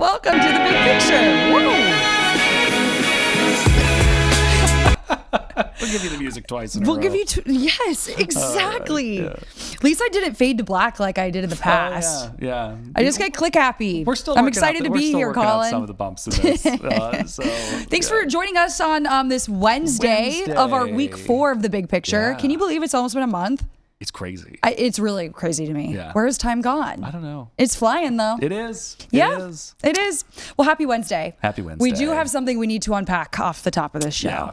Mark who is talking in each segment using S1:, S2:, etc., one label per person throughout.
S1: Welcome to the big picture.
S2: We'll give you the music twice in a
S1: We'll
S2: row.
S1: give you yes, exactly.
S2: Yeah.
S1: At least I didn't fade to black like I did in the past.
S2: Yeah.
S1: I just get click happy.
S2: We're still.
S1: I'm excited to be here, Collin.
S2: Some of the bumps in this.
S1: Thanks for joining us on this Wednesday of our week 4 of the big picture.
S2: Yeah.
S1: Can you believe it's almost been a month?
S2: It's crazy.
S1: It's really crazy to me.
S2: Yeah.
S1: Where has time gone?
S2: I don't know.
S1: It's flying though.
S2: It is.
S1: Yeah, it is. Well, happy Wednesday.
S2: Happy Wednesday.
S1: We do have something we need to unpack off the top of this show.
S2: Yeah.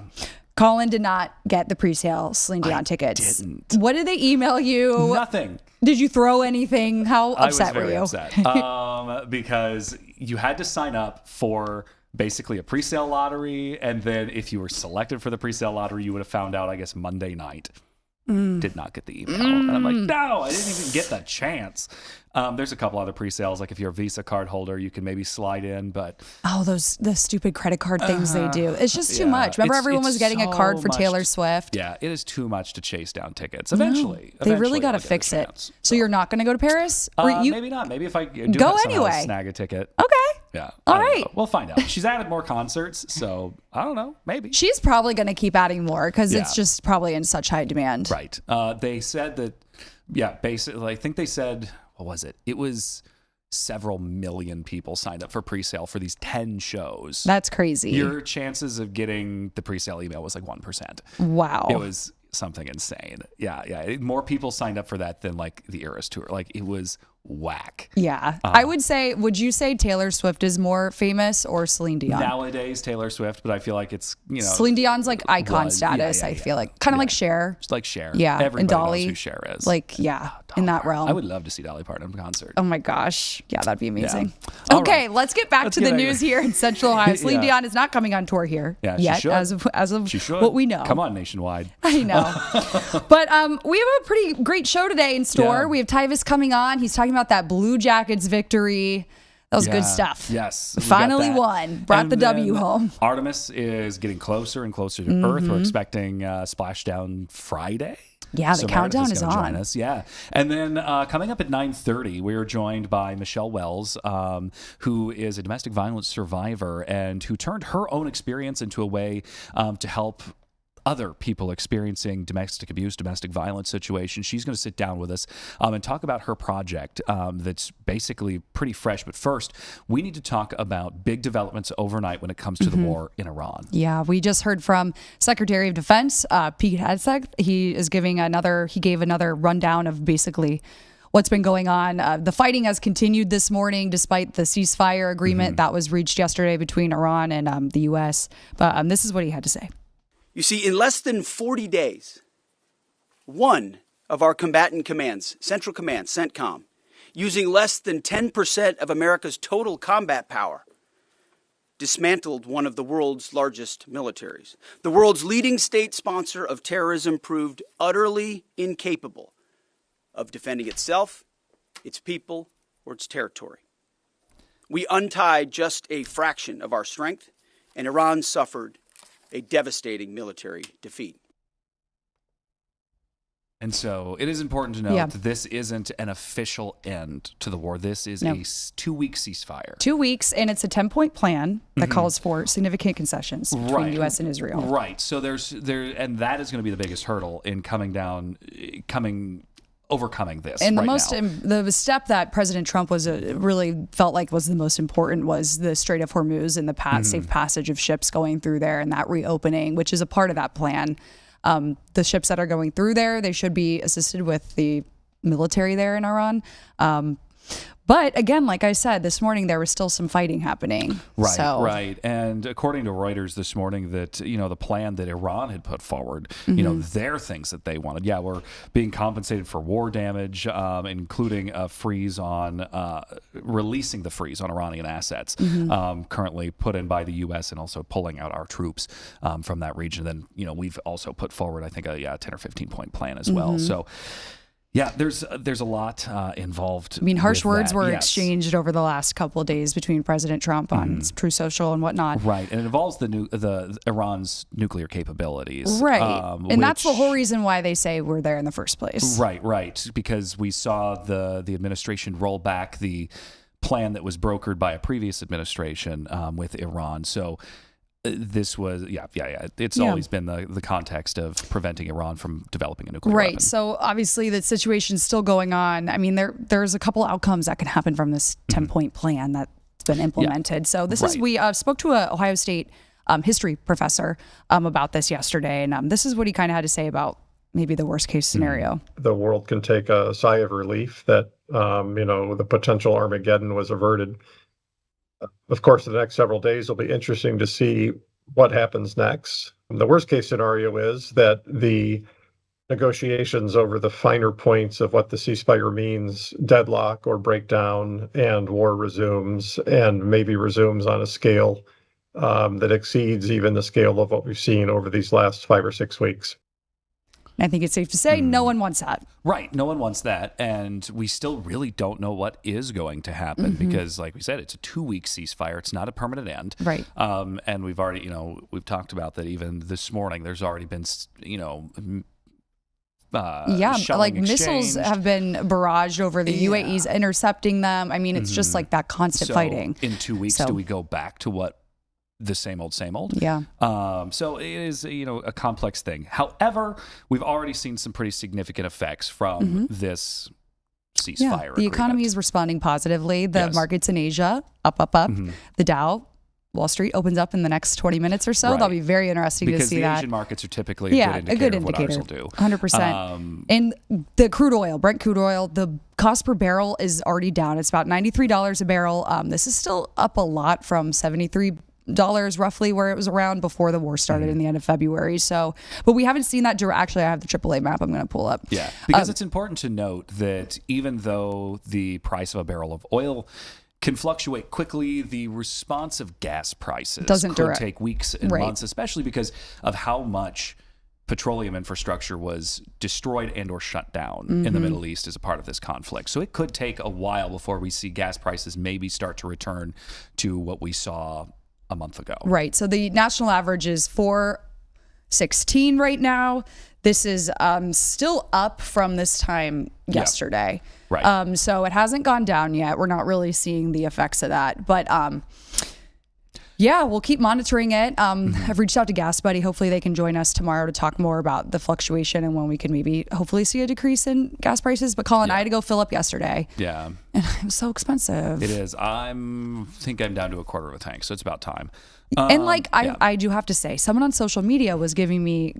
S1: Collin did not get the pre-sale Celine Dion tickets.
S2: Didn't.
S1: What did they email you?
S2: Nothing.
S1: Did you throw anything? How upset
S2: I was very
S1: were you?
S2: upset because you had to sign up for basically a pre-sale lottery, and then if you were selected for the pre-sale lottery, you would have found out, I guess, Monday night. Did not get the email. And I'm like, no, I didn't even get the chance. There's a couple other pre-sales, like if you're a Visa card holder, you can maybe slide in, but
S1: the stupid credit card things they do. It's just too much. Remember, everyone was getting a card for Taylor Swift.
S2: Yeah, it is too much to chase down tickets. Eventually,
S1: They really got to fix it. So you're not going to go to Paris?
S2: Maybe not. Maybe if I do
S1: go
S2: have somehow
S1: anyway.
S2: Snag a ticket.
S1: Okay.
S2: Yeah.
S1: All right.
S2: We'll find out. She's added more concerts, so I don't know. Maybe.
S1: She's probably going to keep adding more because
S2: Yeah.
S1: it's just probably in such high demand.
S2: Right. They said that, basically, I think they said, what was it? It was several million people signed up for pre-sale for these 10 shows.
S1: That's crazy.
S2: Your chances of getting the pre-sale email was like 1%.
S1: Wow.
S2: It was something insane. Yeah. More people signed up for that than like the Eras tour. Like it was whack.
S1: Yeah. Would you say Taylor Swift is more famous or Celine Dion?
S2: Nowadays, Taylor Swift, but I feel like it's,
S1: Celine Dion's like icon status, I feel like. Kind of like Cher.
S2: Just like Cher.
S1: Yeah.
S2: Everybody
S1: and Dolly.
S2: knows who Cher is.
S1: Like, yeah, in that realm.
S2: I would love to see Dolly Parton in concert.
S1: Oh my gosh. Yeah, that'd be amazing.
S2: All
S1: Okay,
S2: right.
S1: let's get back to the news here in Central Ohio. Celine
S2: Yeah.
S1: Dion is not coming on tour here yet,
S2: she should.
S1: as of
S2: She should.
S1: what we know.
S2: Come on, Nationwide.
S1: I know. But we have a pretty great show today in store.
S2: Yeah.
S1: We have Tyvis coming on. He's talking about that Blue Jackets victory. That was good stuff.
S2: Yes. we got
S1: Finally
S2: that.
S1: won. Brought
S2: And
S1: the W
S2: then
S1: home.
S2: Artemis is getting closer and closer to Earth. We're expecting splashdown Friday.
S1: Yeah, the
S2: So
S1: countdown
S2: Meredith
S1: is
S2: gonna
S1: on.
S2: Join us. Yeah. And then coming up at 9:30, we are joined by Michelle Wells, who is a domestic violence survivor and who turned her own experience into a way to help other people experiencing domestic abuse, domestic violence situations. She's going to sit down with us and talk about her project that's basically pretty fresh. But first, we need to talk about big developments overnight when it comes to the war in Iran.
S1: Yeah, we just heard from Secretary of Defense Pete Hegseth. He gave another rundown of basically what's been going on. The fighting has continued this morning despite the ceasefire agreement that was reached yesterday between Iran and the U.S. But this is what he had to say.
S3: You see, in less than 40 days, one of our combatant commands, Central Command, CENTCOM, using less than 10% of America's total combat power, dismantled one of the world's largest militaries. The world's leading state sponsor of terrorism proved utterly incapable of defending itself, its people, or its territory. We untied just a fraction of our strength, and Iran suffered a devastating military defeat.
S2: And so it is important to note that this isn't an official end to the war. This is a 2-week ceasefire.
S1: 2 weeks, and it's a 10-point plan that calls for significant concessions between the U.S. and Israel.
S2: Right. So and that is going to be the biggest hurdle in overcoming this.
S1: And
S2: the
S1: the step that President Trump really felt like was the most important was the Strait of Hormuz and the safe passage of ships going through there and that reopening, which is a part of that plan. The ships that are going through there, they should be assisted with the military there in Iran. But again, like I said, this morning there was still some fighting happening.
S2: Right. And according to Reuters this morning, that the plan that Iran had put forward, their things that they wanted. Yeah, we're being compensated for war damage, including a freeze on releasing the freeze on Iranian assets, currently put in by the U.S. and also pulling out our troops from that region. Then we've also put forward, I think, a 10 or 15 point plan as well. So. Yeah, there's a lot involved.
S1: I mean, harsh words were exchanged over the last couple of days between President Trump on True Social and whatnot.
S2: Right, and it involves the Iran's nuclear capabilities.
S1: Right, and that's the whole reason why they say we're there in the first place.
S2: Right, because we saw the administration roll back the plan that was brokered by a previous administration with Iran. So this was, it's always been the context of preventing Iran from developing a nuclear weapon.
S1: So obviously the situation's still going on. I mean, there's a couple outcomes that can happen from this 10-point plan that's been implemented. So this is, we spoke to a Ohio State history professor about this yesterday, and this is what he kind of had to say about maybe the worst case scenario.
S4: The world can take a sigh of relief that, the potential Armageddon was averted. Of course, the next several days will be interesting to see what happens next. The worst case scenario is that the negotiations over the finer points of what the ceasefire means deadlock or break down, and war resumes, and maybe resumes on a scale that exceeds even the scale of what we've seen over these last 5 or 6 weeks.
S1: I think it's safe to say no one wants that.
S2: Right. No one wants that. And we still really don't know what is going to happen because, like we said, it's a 2-week ceasefire. It's not a permanent end.
S1: Right.
S2: And we've already, we've talked about that even this morning. There's already been,
S1: like missiles have been barraged over the UAE's intercepting them. I mean, it's just like that constant fighting.
S2: In 2 weeks, do we go back to what? The same old, same old.
S1: Yeah.
S2: So it is, a complex thing. However, we've already seen some pretty significant effects from this ceasefire.
S1: The economy is responding positively. The markets in Asia, up. The Dow, Wall Street opens up in the next 20 minutes or so. That'll be very interesting to see that.
S2: Because the Asian markets are typically a good indicator of what ours will do.
S1: 100%. And the crude oil, Brent crude oil, the cost per barrel is already down. It's about $93 a barrel. This is still up a lot from $73 roughly where it was around before the war started in the end of February. So, but we haven't seen that. Actually, I have the AAA map I'm going to pull up.
S2: Yeah, because it's important to note that even though the price of a barrel of oil can fluctuate quickly, the response of gas prices could take weeks and months, especially because of how much petroleum infrastructure was destroyed and or shut down in the Middle East as a part of this conflict. So it could take a while before we see gas prices maybe start to return to what we saw a month ago.
S1: Right. So the national average is 416 right now. This is still up from this time yesterday.
S2: Right.
S1: So it hasn't gone down yet. We're not really seeing the effects of that. But we'll keep monitoring it. I've reached out to Gas Buddy. Hopefully they can join us tomorrow to talk more about the fluctuation and when we can maybe hopefully see a decrease in gas prices. But Collin, I had to go fill up yesterday.
S2: Yeah.
S1: And it was so expensive.
S2: It is. I think I'm down to a quarter of a tank, so it's about time.
S1: And I do have to say, someone on social media was giving me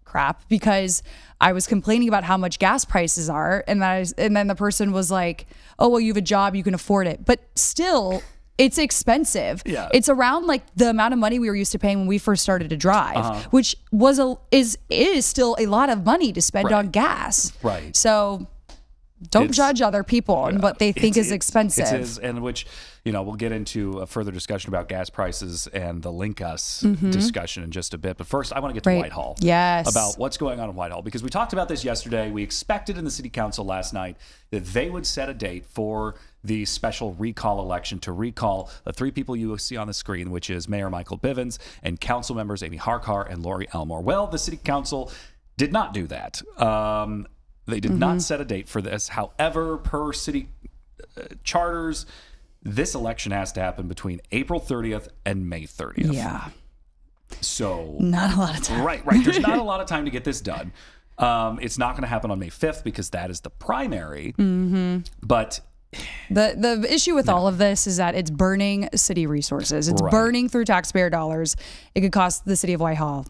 S1: crap because I was complaining about how much gas prices are. And then the person was like, oh, well, you have a job, you can afford it. But still, it's expensive.
S2: Yeah.
S1: It's around like the amount of money we were used to paying when we first started to drive, which is still a lot of money to spend on gas.
S2: Right.
S1: So don't judge other people and what they think is expensive.
S2: It is, and which, we'll get into a further discussion about gas prices and the Link Us discussion in just a bit. But first, I want to get to Whitehall.
S1: Yes.
S2: About what's going on in Whitehall, because we talked about this yesterday. We expected in the city council last night that they would set a date for the special recall election to recall the 3 people you see on the screen, which is Mayor Michael Bivens and council members Amy Harkar and Lori Elmore. Well, the city council did not do that. They did not set a date for this. However, per city charters, this election has to happen between April 30th and May 30th.
S1: Yeah.
S2: So
S1: not a lot of time.
S2: Right. There's not a lot of time to get this done. It's not going to happen on May 5th because that is the primary. But
S1: the issue with all of this is that it's burning city resources. It's burning through taxpayer dollars. It could cost the city of Whitehall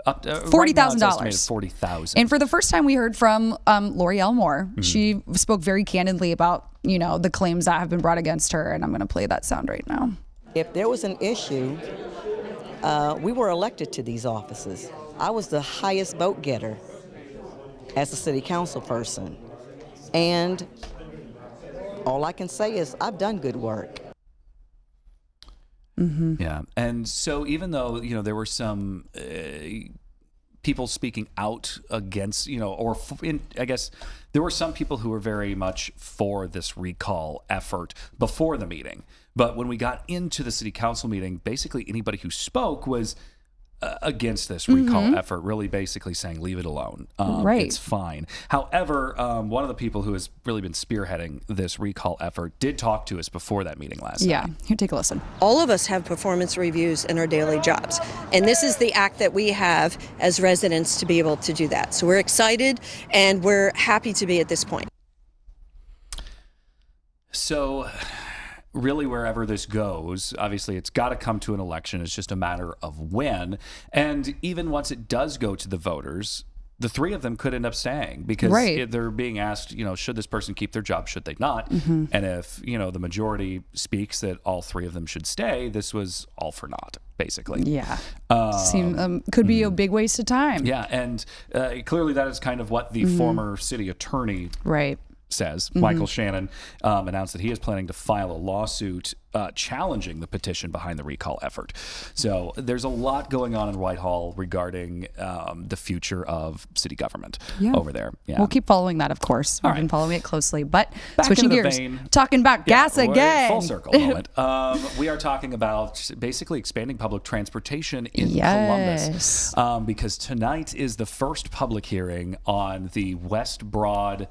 S2: up to
S1: $40,000.
S2: $40,000.
S1: And for the first time, we heard from Lori Elmore. She spoke very candidly about the claims that have been brought against her, and I'm going to play that sound right now.
S5: If there was an issue, we were elected to these offices. I was the highest vote getter as a city council person, and all I can say is I've done good work.
S2: Yeah, and so even though there were some people speaking out against I guess there were some people who were very much for this recall effort before the meeting, but when we got into the city council meeting, basically anybody who spoke was against this recall effort, really basically saying leave it alone.
S1: Right.
S2: It's fine. However, one of the people who has really been spearheading this recall effort did talk to us before that meeting last night.
S1: Yeah, here, take a listen.
S6: All of us have performance reviews in our daily jobs, and this is the act that we have as residents to be able to do that. So we're excited and we're happy to be at this point.
S2: So really, wherever this goes, obviously it's got to come to an election. It's just a matter of when. And even once it does go to the voters, the three of them could end up staying because they're being asked, should this person keep their job? Should they not? And if, the majority speaks that all three of them should stay, this was all for naught, basically.
S1: Yeah. Could be a big waste of time.
S2: Yeah. And clearly that is kind of what the former city attorney says. Michael Shannon announced that he is planning to file a lawsuit challenging the petition behind the recall effort. So there's a lot going on in Whitehall regarding the future of city government over there. Yeah.
S1: We'll keep following that, of course. We've been following it closely. But
S2: back
S1: switching
S2: into the
S1: gears,
S2: vein,
S1: talking about gas again.
S2: Full circle moment. We are talking about basically expanding public transportation in Columbus. Because tonight is the first public hearing on the West Broad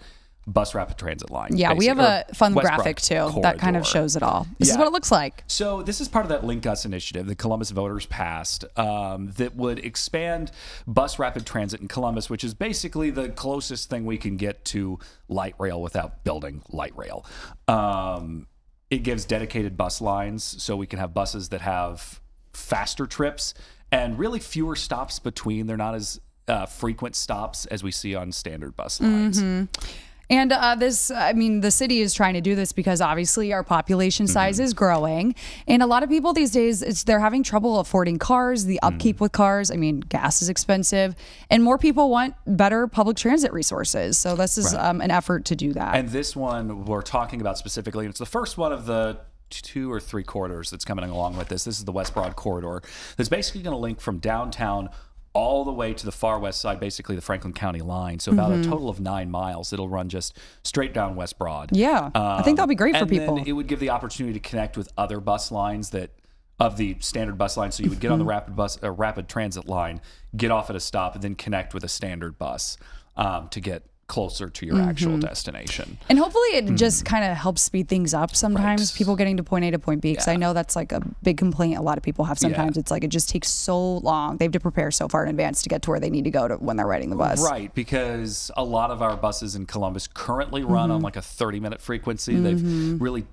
S2: bus rapid transit line.
S1: Yeah, we have a fun
S2: West
S1: graphic
S2: Broad
S1: too that kind of shows it all. This is what it looks like.
S2: So this is part of that Link Us initiative that Columbus voters passed that would expand bus rapid transit in Columbus, which is basically the closest thing we can get to light rail without building light rail. It gives dedicated bus lines so we can have buses that have faster trips and really fewer stops between. They're not as frequent stops as we see on standard bus lines.
S1: And the city is trying to do this because obviously our population size is growing. And a lot of people these days, they're having trouble affording cars, the upkeep with cars. I mean, gas is expensive. And more people want better public transit resources. So this is an effort to do that.
S2: And this one we're talking about specifically, and it's the first one of the 2 or 3 corridors that's coming along with this. This is the West Broad corridor that's basically going to link from downtown all the way to the far west side, basically the Franklin County line. So about a total of 9 miles. It'll run just straight down West Broad.
S1: Yeah, I think that'll be great for people.
S2: And it would give the opportunity to connect with other bus lines of the standard bus line. So you would get on the rapid transit line, get off at a stop, and then connect with a standard bus to get closer to your actual destination.
S1: And hopefully it just kind of helps speed things up sometimes, people getting to point A to point B, because I know that's like a big complaint a lot of people have sometimes. It's like it just takes so long. They have to prepare so far in advance to get to where they need to go to when they're riding the bus. Right,
S2: because a lot of our buses in Columbus currently run on like a 30-minute frequency. They've really,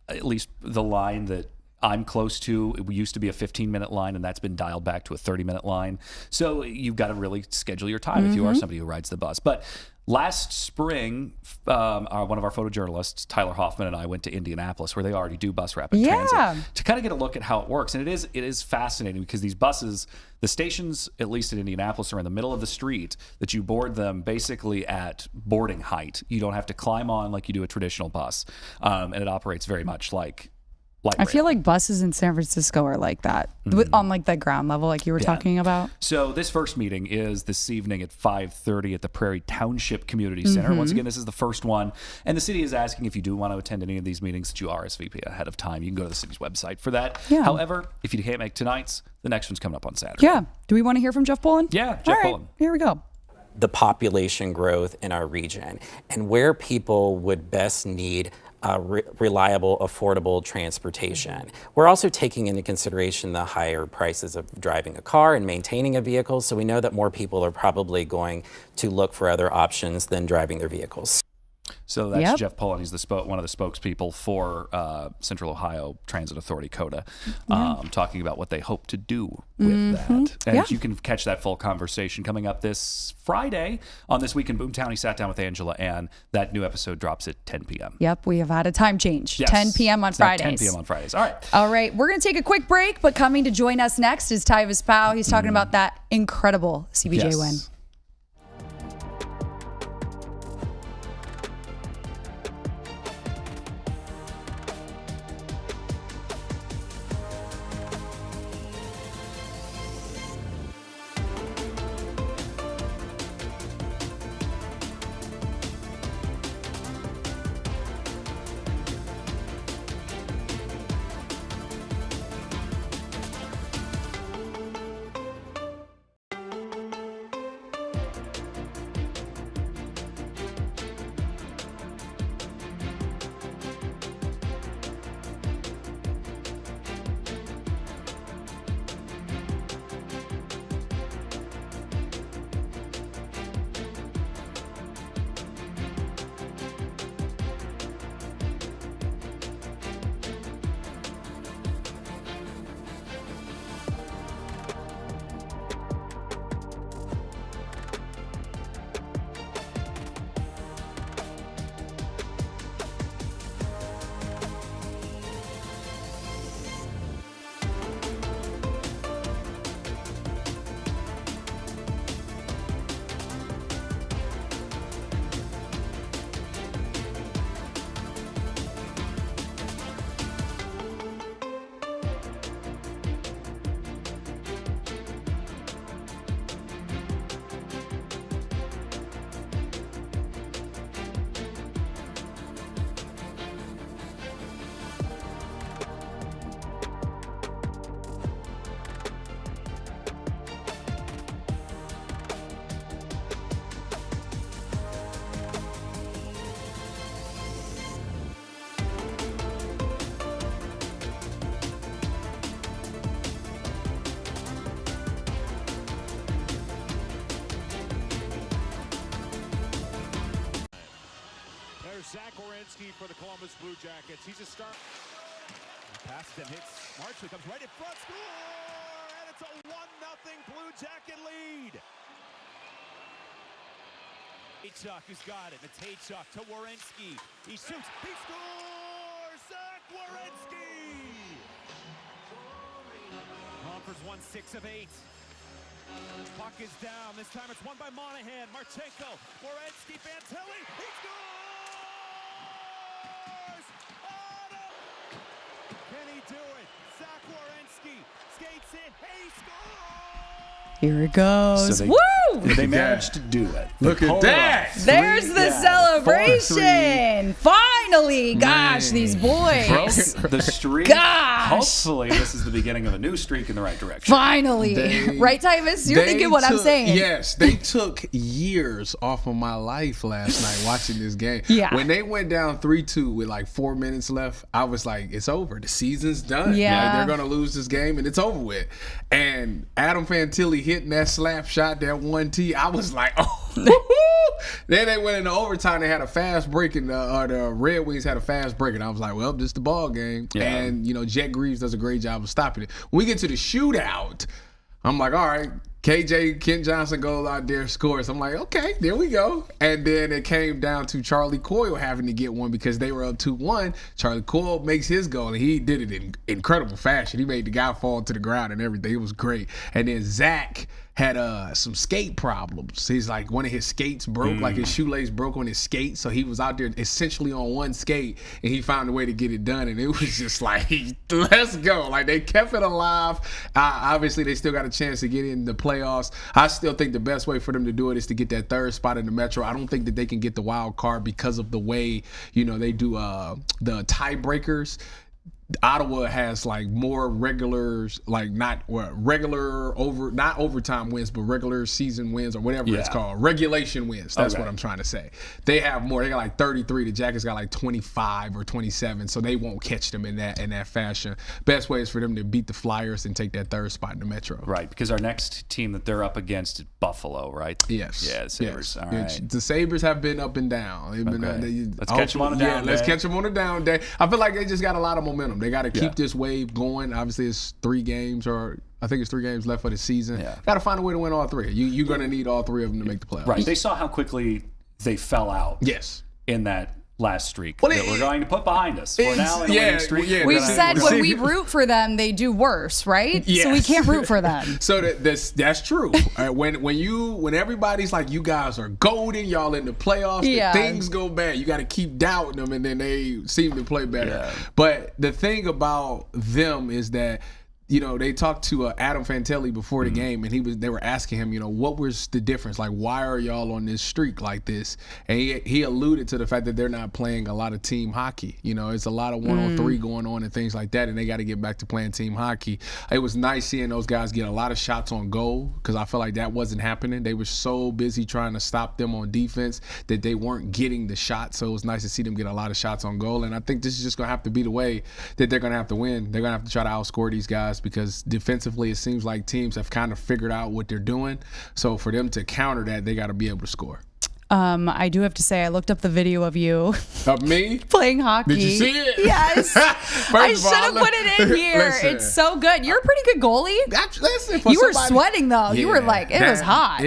S2: at least the line that I'm close to, it used to be a 15-minute line, and that's been dialed back to a 30-minute line. So you've got to really schedule your time if you are somebody who rides the bus. But last spring, one of our photojournalists, Tyler Hoffman, and I went to Indianapolis, where they already do bus rapid transit, to kind of get a look at how it works. And it is fascinating because these buses, the stations, at least in Indianapolis, are in the middle of the street, that you board them basically at boarding height. You don't have to climb on like you do a traditional bus. And it operates very much like
S1: I feel like buses in San Francisco are like that, on like the ground level, like you were talking about.
S2: So this first meeting is this evening at 5:30 at the Prairie Township Community Center. Once again, this is the first one. And the city is asking if you do want to attend any of these meetings that you RSVP ahead of time. You can go to the city's website for that. However, if you can't make tonight's, the next one's coming up on Saturday.
S1: Yeah. Do we want to hear from Jeff Pullen?
S2: Yeah, Jeff Pullen.
S1: Here we go.
S7: The population growth in our region and where people would best need reliable, affordable transportation. We're also taking into consideration the higher prices of driving a car and maintaining a vehicle, so we know that more people are probably going to look for other options than driving their vehicles.
S2: So that's Jeff Pullen. He's one of the spokespeople for Central Ohio Transit Authority, COTA, talking about what they hope to do with that. And you can catch that full conversation coming up this Friday on This Week in Boomtown. He sat down with Angela, and that new episode drops at 10 p.m.
S1: Yep, we have had a time change. 10 p.m. on Fridays.
S2: 10 p.m. on Fridays. All right.
S1: All right, we're going to take a quick break, but coming to join us next is Tyvis Powell. He's talking about that incredible CBJ win.
S8: Columbus Blue Jackets. He's a star. Passes and hits. Marshall comes right in front. Score! And it's a 1-0 Blue Jacket lead. Haychuk has got it. It's Haychuk to Werenski. He shoots. He scores! Zach Werenski! Conference won 6 of 8. Puck is down. This time it's won by Monahan. Marchenko. Werenski. Fantilli. He scores! Can he do it? Zach Werenski skates in. He scores!
S1: Here it goes.
S2: So
S1: Woo!
S2: They managed to do it.
S9: Look at that.
S1: There's the celebration. Finally. Gosh,
S9: Man.
S1: these boys.
S2: Broke the streak.
S1: Gosh.
S2: Hopefully, this is the beginning of a new streak in the right direction.
S1: Finally. Right, Tyvus? You're thinking what I'm saying.
S9: Yes, they took years off of my life last night watching this game.
S1: Yeah.
S9: When they went down 3-2 with like 4 minutes left, I was like, it's over. The season's done.
S1: Yeah.
S9: Like, they're going to lose this game and it's over with. And Adam Fantilli hitting that slap shot, that 1T, I was like, oh. Then they went into overtime. They had a fast break, and the Red Wings had a fast break, and I was like, well, this is the ball game.
S2: Yeah.
S9: And, Jet Greaves does a great job of stopping it. When we get to the shootout, I'm like, all right, Kent Johnson goes out there, scores. I'm like, okay, there we go. And then it came down to Charlie Coyle having to get one because they were up 2-1. Charlie Coyle makes his goal, and he did it in incredible fashion. He made the guy fall to the ground and everything. It was great. And then Zach had some skate problems. He's like, one of his skates broke, like his shoelace broke on his skate. So he was out there essentially on one skate, and he found a way to get it done. And it was just like, let's go. Like, they kept it alive. Obviously, they still got a chance to get in the playoffs. I still think the best way for them to do it is to get that third spot in the Metro. I don't think that they can get the wild card because of the way, they do the tiebreakers. Ottawa has like more regulars, like not overtime wins, but regular season wins or whatever it's called. Regulation wins. That's what I'm trying to say. They have more. They got like 33. The Jackets got like 25 or 27, so they won't catch them in that fashion. Best way is for them to beat the Flyers and take that third spot in the Metro.
S2: Right, because our next team that they're up against is Buffalo, right?
S9: Yes.
S2: Yeah, the Sabres.
S9: Yes.
S2: All right.
S9: The Sabres have been up and down. They've been,
S2: Let's catch them on a down day.
S9: Let's catch them on a down day. I feel like they just got a lot of momentum. They got to keep this wave going. Obviously, it's 3 games, or I think it's 3 games left for the season. Yeah. Got to find a way to win all 3. You're going to need all 3 of them to make the playoffs.
S2: Right. They saw how quickly they fell out.
S9: Yes.
S2: In that last streak that we're going to put behind us. We're now in a winning streak.
S1: We've said when we root for them, they do worse, right?
S9: Yes.
S1: So we can't root for them.
S9: So that's true. When everybody's like, you guys are golden, y'all in the playoffs, things go bad. You got to keep doubting them, and then they seem to play better. Yeah. But the thing about them is that, they talked to Adam Fantilli before the game, and they were asking him, what was the difference? Like, why are y'all on this streak like this? And he alluded to the fact that they're not playing a lot of team hockey. It's a lot of 1-on-3 going on and things like that, and they got to get back to playing team hockey. It was nice seeing those guys get a lot of shots on goal, because I feel like that wasn't happening. They were so busy trying to stop them on defense that they weren't getting the shots. So it was nice to see them get a lot of shots on goal, and I think this is just going to have to be the way that they're going to have to win. They're going to have to try to outscore these guys, because defensively it seems like teams have kind of figured out what they're doing. So for them to counter that, they got to be able to score.
S1: I do have to say, I looked up the video of you.
S9: Of me?
S1: Playing hockey.
S9: Did you see it?
S1: Yes. I should have put it in here.
S9: Listen,
S1: it's so good. You're a pretty good goalie. You were sweating, though. You were like, it was hot.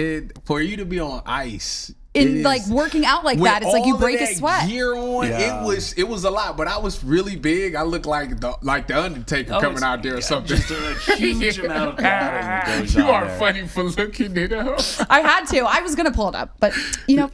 S9: For you to be on ice,
S1: in like working out like that, it's like you break a sweat.
S9: Gear on, it was a lot, but I was really big. I looked like the Undertaker coming out there or something.
S2: Just a huge amount of padding goes
S9: You
S2: on
S9: are
S2: there.
S9: funny for looking it up.
S1: I had to. I was gonna pull it up, but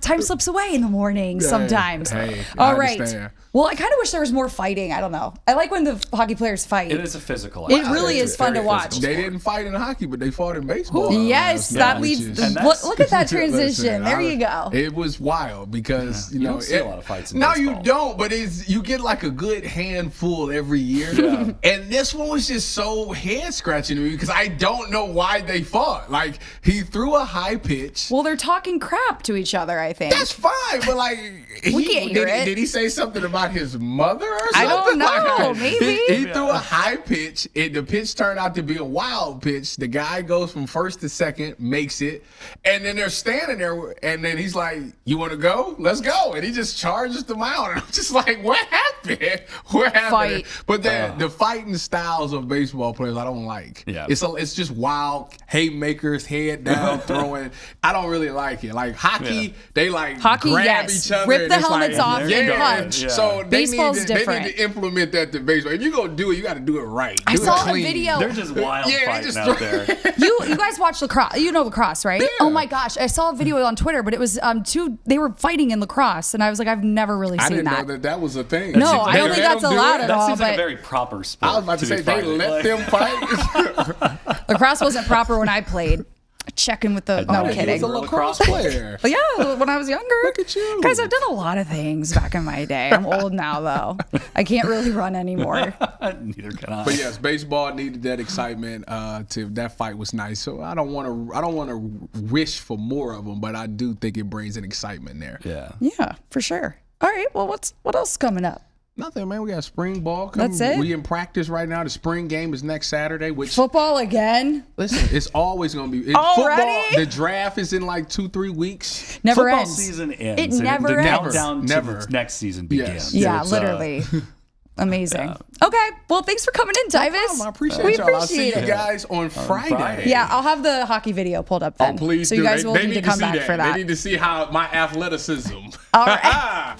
S1: time slips away in the morning sometimes.
S9: Hey,
S1: all right.
S9: Understand.
S1: Well, I kind of wish there was more fighting. I don't know. I like when the hockey players fight.
S2: It is a physical.
S1: It really is fun to watch.
S9: They didn't fight in hockey, but they fought in baseball.
S1: Yes, that leads. Look at that transition. There you go.
S9: It was wild because
S2: you don't see a lot of fights in
S9: no,
S2: baseball.
S9: you don't. But you get like a good handful every year. Yeah. And this one was just so head scratching to me because I don't know why they fought. Like he threw a high pitch.
S1: Well, they're talking crap to each other. I think
S9: that's fine, but like
S1: We can't hear it.
S9: Did he say something about his mother or something?
S1: I don't know.
S9: Like,
S1: Maybe.
S9: He threw a high pitch, and the pitch turned out to be a wild pitch. The guy goes from first to second, makes it, and then they're standing there, and then he's like, "You want to go? Let's go!" And he just charges them out, and I'm just like, "What happened? What happened?"
S1: Fight.
S9: But then the fighting styles of baseball players, I don't like.
S2: Yeah.
S9: It's just wild haymakers, head down, throwing. I don't really like it. Like hockey, they like
S1: Hockey,
S9: grab
S1: yes.
S9: each other.
S1: Rip
S9: and
S1: the
S9: it's
S1: helmets
S9: like,
S1: off and
S9: yeah.
S1: punch.
S2: Yeah.
S9: So
S1: Baseball's
S9: they
S1: different.
S9: need to implement that to baseball. If you're gonna do it, you got to do it right.
S1: I
S9: Do it
S1: saw a
S9: clean.
S1: video.
S2: They're just wild
S9: Yeah, they
S2: fighting
S9: just
S2: out there.
S1: You guys watch lacrosse. You know lacrosse, right?
S9: Yeah.
S1: Oh my gosh. I saw a video on Twitter, but it was they were fighting in lacrosse. And I was like, I've never really
S9: I
S1: seen
S9: didn't
S1: that.
S9: know that was a thing.
S1: No,
S2: seems like
S1: I don't
S2: they
S1: think that's
S9: don't do
S1: allowed
S9: it?
S1: at
S2: That
S1: all.
S2: seems like a
S1: But
S2: very proper sport.
S9: I was about to say
S2: be
S9: they
S2: fighting.
S9: let them fight.
S1: lacrosse wasn't proper when I played. Checking with the no
S2: He was
S1: kidding.
S9: He's a lacrosse player.
S1: But yeah, when I was younger.
S9: Look at you.
S1: Guys, I've done a lot of things back in my day. I'm old now though. I can't really run anymore.
S2: Neither can I.
S9: But yes, baseball needed that excitement. That fight was nice. So I don't want to wish for more of them, but I do think it brings an excitement there.
S2: Yeah.
S1: Yeah, for sure. All right. Well, what else is coming up?
S9: Nothing, man. We got spring ball coming.
S1: That's it?
S9: We in practice right now. The spring game is next Saturday. Which
S1: Football again?
S9: listen, it's always gonna be
S1: Already?
S9: football. The draft is in like 2-3 weeks.
S1: Never
S2: Football
S1: ends.
S2: season ends.
S1: It
S2: and
S1: never
S2: the
S1: ends.
S2: countdown
S9: Never.
S2: to the next season
S9: Yes.
S2: begins.
S1: Yeah,
S2: It's,
S1: literally. Amazing. Okay. Well, thanks for coming in, Divis.
S9: I appreciate
S1: We
S9: y'all. I'll see
S1: appreciate
S9: you
S1: it.
S9: guys on Friday.
S1: Yeah, I'll have the hockey video pulled up then.
S9: Oh, please
S1: so
S9: do.
S1: you guys will
S9: They
S1: need to come
S9: see
S1: back for that.
S9: They need to see how my athleticism.
S1: All right.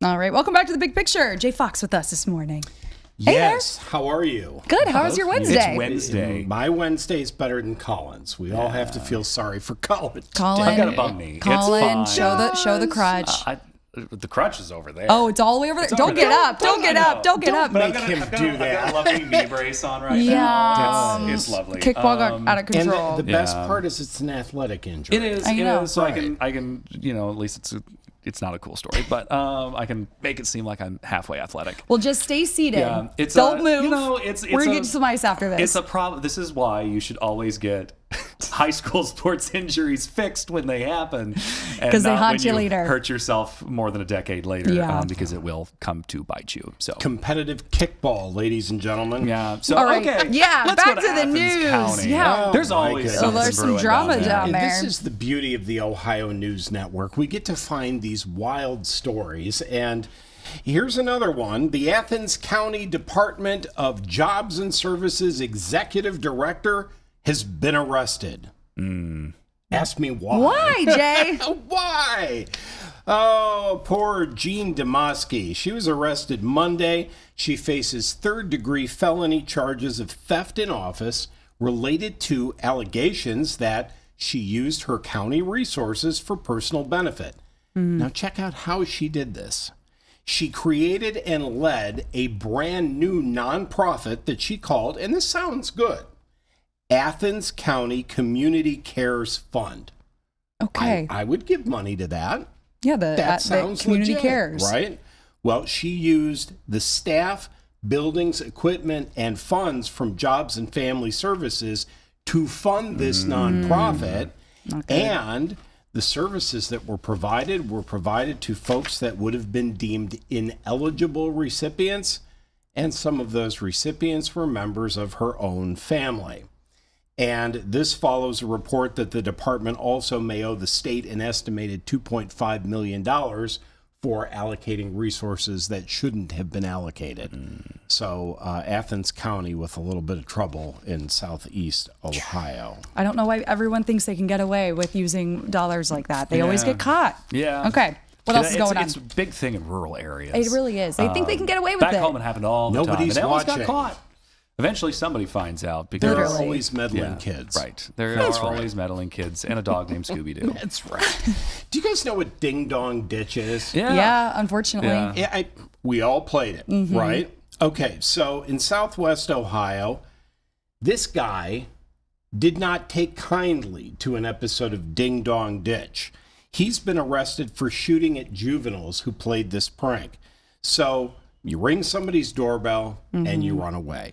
S1: All right. Welcome back to the big picture. Jay Fox with us this morning. Hey
S10: Yes. How are you?
S1: Good. How was your Wednesday?
S2: It's Wednesday.
S10: My Wednesday is better than Collin's. We all have to feel sorry for Collin.
S1: Colin,
S2: I got a bum knee.
S1: Colin,
S2: It's fine.
S1: show the crutch.
S2: The crutch is over there.
S1: Oh, it's all the way over there. Don't get up. Don't get up. Don't get up.
S2: But
S10: Make him do that.
S2: I've got a lovely knee brace on right
S1: Yeah.
S2: now. It's lovely.
S1: Kickball got out of
S10: And
S1: control.
S10: the best
S2: Yeah.
S10: part is it's an athletic injury.
S2: It is.
S1: I
S2: It
S1: know.
S2: is. So
S10: Right.
S2: I can, at least it's not a cool story, but I can make it seem like I'm halfway athletic.
S1: Well, just stay seated.
S2: Yeah, it's
S1: Don't
S2: a-
S1: move.
S2: you know, it's
S1: We're gonna
S2: a-
S1: get you some ice after this.
S2: It's a problem. This is why you should always get high school sports injuries fixed when they happen,
S1: 'Cause they
S2: not
S1: haunt
S2: when
S1: you later.
S2: Hurt yourself more than a decade later,
S1: Yeah.
S2: because it will come to bite you. So
S10: Competitive kickball, ladies and gentlemen.
S2: yeah. So
S1: All right.
S2: okay.
S1: Yeah,
S2: let's
S1: back
S2: go
S1: to the
S2: Athens
S1: news.
S2: County.
S1: Yeah.
S2: There's
S10: Oh, my
S2: always
S10: goodness.
S2: something
S1: there's some
S2: brewing
S1: drama
S2: there.
S1: down
S10: And
S1: there.
S10: this is the beauty of the Ohio News Network. We get to find these wild stories. And here's another one. The Athens County Department of Jobs and Services Executive Director has been arrested. Ask me why.
S1: Why, Jay?
S10: Why? Oh, poor Jean Demoski. She was arrested Monday. She faces third-degree felony charges of theft in office related to allegations that she used her county resources for personal benefit. Now check out how she did this. She created and led a brand new nonprofit that she called, and this sounds good, Athens County Community Cares Fund.
S1: Okay.
S10: I would give money to that.
S1: Yeah,
S10: That sounds
S1: the community
S10: legit,
S1: cares.
S10: right? Well, she used the staff, buildings, equipment, and funds from Jobs and Family Services to fund this nonprofit. And the services that were provided to folks that would have been deemed ineligible recipients, and some of those recipients were members of her own family. And this follows a report that the department also may owe the state an estimated $2.5 million for allocating resources that shouldn't have been allocated. So Athens County with a little bit of trouble in southeast Ohio.
S1: I don't know why everyone thinks they can get away with using dollars like that. They always get caught.
S2: Yeah.
S1: Okay. What else is going on?
S2: It's a big thing in rural areas.
S1: It really is. They think they can get away with
S2: back
S1: it.
S2: home, it happened all the time.
S10: Nobody's
S2: And they always
S10: watching.
S2: got caught. Eventually, somebody finds out because
S10: There are
S1: Literally.
S10: always meddling kids.
S2: Right. There are always meddling kids and a dog named Scooby-Doo.
S10: That's right. Do you guys know what Ding Dong Ditch is?
S1: Yeah, unfortunately.
S2: Yeah.
S10: Yeah, we all played it, right? Okay, so in Southwest Ohio, this guy did not take kindly to an episode of Ding Dong Ditch. He's been arrested for shooting at juveniles who played this prank. So you ring somebody's doorbell and you run away.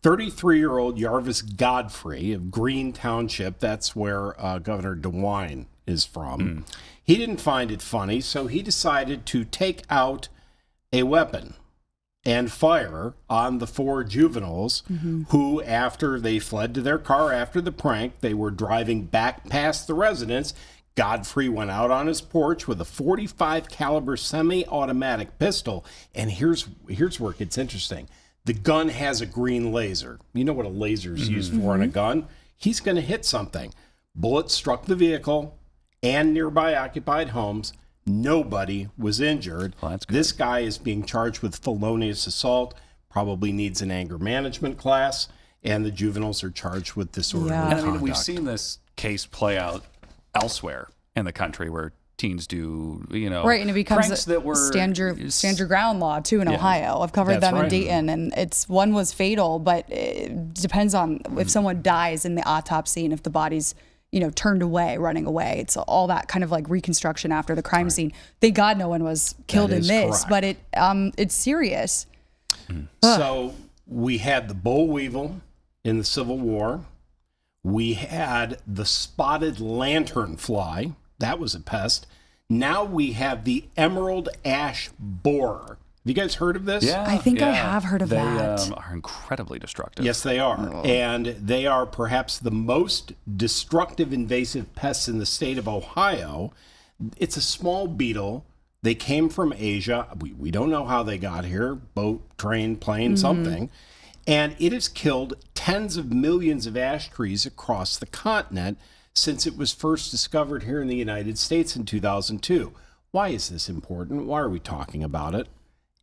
S10: 33-year-old Jarvis Godfrey of Green Township, that's where Governor DeWine is from. He didn't find it funny, so he decided to take out a weapon and fire on the four juveniles who, after they fled to their car after the prank, they were driving back past the residence. Godfrey went out on his porch with a .45 caliber semi-automatic pistol, and here's where it gets interesting. The gun has a green laser. You know what a laser is used for in a gun? He's going to hit something. Bullets struck the vehicle and nearby occupied homes. Nobody was injured.
S2: Well, that's good.
S10: This guy is being charged with felonious assault, probably needs an anger management class, and the juveniles are charged with disorderly
S1: Yeah.
S2: And I
S10: conduct.
S2: mean, we've seen this case play out elsewhere in the country where teens do,
S1: Right, and it becomes
S2: pranks
S1: a
S2: that were
S1: stand your ground law too in Ohio. I've covered
S10: That's
S1: them in
S10: right.
S1: Dayton, and one was fatal, but it depends on if someone dies in the autopsy and if the body's turned away, running away. It's all that kind of like reconstruction after the crime scene. Thank God no one was killed in
S10: is
S1: this,
S10: correct.
S1: but it's serious.
S10: So we had the boll weevil in the Civil War. We had the spotted lanternfly. That was a pest. Now we have the emerald ash borer. Have you guys heard of this?
S2: Yeah,
S1: I think I have heard of
S2: they,
S1: that.
S2: are incredibly destructive.
S10: Yes, they are. And they are perhaps the most destructive invasive pests in the state of Ohio. It's a small beetle. They came from Asia. We don't know how they got here. Boat, train, plane, something. And it has killed tens of millions of ash trees across the continent since it was first discovered here in the United States in 2002. Why is this important? Why are we talking about it?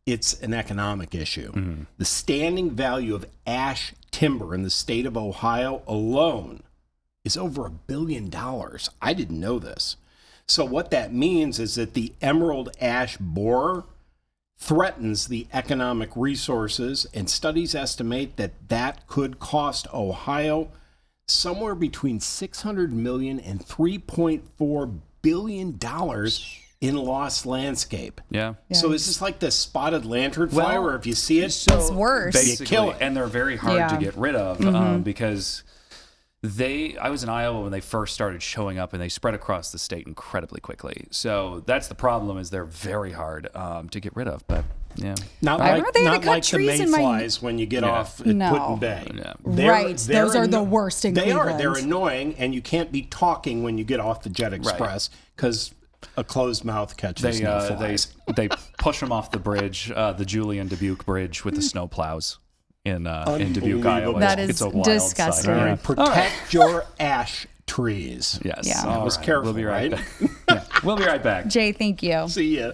S10: It's an economic issue. The standing value of ash timber in the state of Ohio alone is over $1 billion. I didn't know this. So what that means is that the emerald ash borer threatens the economic resources, and studies estimate that could cost Ohio somewhere between $600 million and $3.4 billion in lost landscape.
S2: Yeah.
S10: So is this like the spotted lanternfly, where if you see it,
S1: It's worse.
S2: Basically,
S10: kill it.
S2: and they're very hard to
S1: Yeah.
S2: get rid of because I was in Iowa when they first started showing up, and they spread across the state incredibly quickly. So that's the problem, is they're very hard to get rid of. But yeah,
S10: not
S1: I
S10: like,
S1: remember they had to
S10: not
S1: cut
S10: like the
S1: trees in my-
S10: mayflies when you get off at
S1: No.
S10: Putin Bay.
S2: Yeah.
S1: Right. Those are the worst in
S10: They are.
S1: Cleveland.
S10: They're annoying, and you can't be talking when you get off the Jet Express because a closed mouth catches no flies.
S2: they push them off the bridge, the Julian Dubuque Bridge, with the snow plows in Dubuque, Iowa.
S1: That
S2: It's
S1: is
S2: a wild
S1: disgusting.
S2: sight.
S10: All
S2: Yeah.
S10: right, protect your ash trees.
S2: Yes.
S1: Yeah.
S2: All
S10: I was
S2: right.
S10: careful,
S2: We'll be right
S10: right?
S2: back. Yeah. We'll be right back.
S1: Jay, thank you.
S10: See ya.